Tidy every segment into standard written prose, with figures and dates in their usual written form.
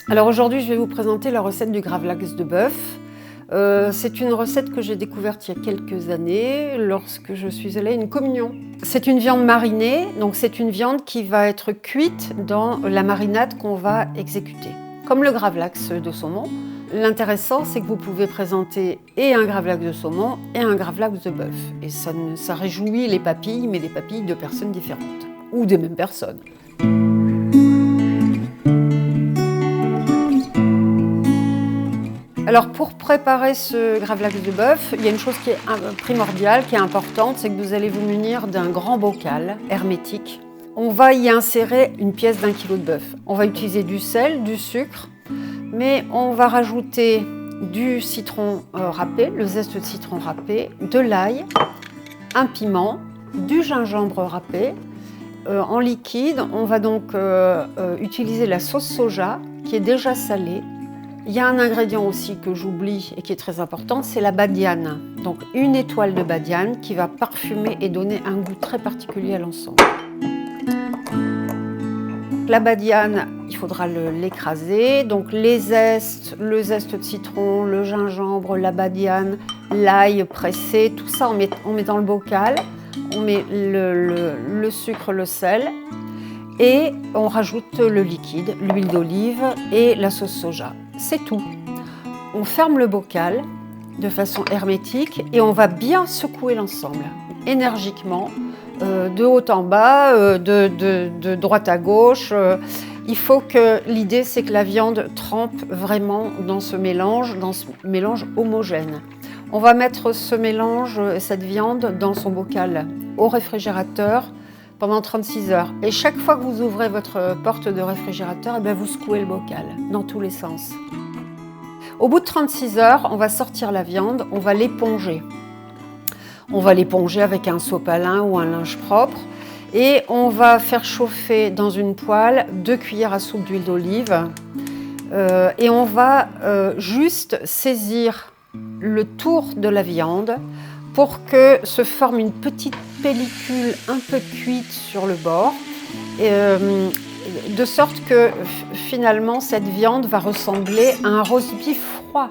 Alors aujourd'hui, je vais vous présenter la recette du gravlax de bœuf. C'est une recette que j'ai découverte il y a quelques années lorsque je suis allée à une communion. C'est une viande marinée, donc c'est une viande qui va être cuite dans la marinade qu'on va exécuter. Comme le gravlax de saumon, l'intéressant c'est que vous pouvez présenter et un gravlax de saumon et un gravlax de bœuf. Et ça réjouit les papilles, mais des papilles de personnes différentes, ou des mêmes personnes. Alors pour préparer ce gravlax de bœuf, il y a une chose qui est primordiale, qui est importante, c'est que vous allez vous munir d'un grand bocal hermétique. On va y insérer une pièce d'1 kg de bœuf. On va utiliser du sel, du sucre, mais on va rajouter du citron râpé, le zeste de citron râpé, de l'ail, un piment, du gingembre râpé. En liquide, on va donc utiliser la sauce soja qui est déjà salée. Il y a un ingrédient aussi que j'oublie et qui est très important, c'est la badiane. Donc une étoile de badiane qui va parfumer et donner un goût très particulier à l'ensemble. La badiane, il faudra l'écraser. Donc les zestes, le zeste de citron, le gingembre, la badiane, l'ail pressé, tout ça on met dans le bocal. On met le sucre, le sel et on rajoute le liquide, l'huile d'olive et la sauce soja. C'est tout. On ferme le bocal de façon hermétique et on va bien secouer l'ensemble, énergiquement, de haut en bas, de droite à gauche. Il faut que l'idée, c'est que la viande trempe vraiment dans ce mélange homogène. On va mettre ce mélange, cette viande, dans son bocal au réfrigérateur pendant 36 heures. Et chaque fois que vous ouvrez votre porte de réfrigérateur, vous secouez le bocal dans tous les sens. Au bout de 36 heures, on va sortir la viande, on va l'éponger. On va l'éponger avec un sopalin ou un linge propre et on va faire chauffer dans une poêle 2 cuillères à soupe d'huile d'olive et on va juste saisir le tour de la viande pour que se forme une petite pellicule un peu cuite sur le bord, de sorte que finalement cette viande va ressembler à un roast beef froid.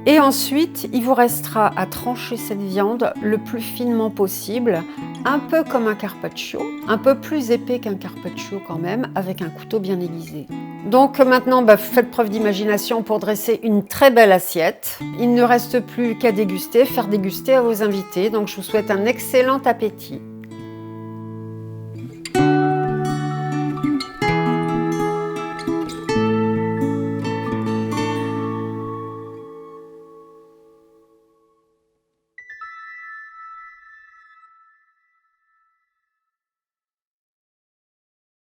Et ensuite, il vous restera à trancher cette viande le plus finement possible, un peu comme un carpaccio, un peu plus épais qu'un carpaccio quand même, avec un couteau bien aiguisé. Donc maintenant, faites preuve d'imagination pour dresser une très belle assiette. Il ne reste plus qu'à déguster, faire déguster à vos invités. Donc je vous souhaite un excellent appétit.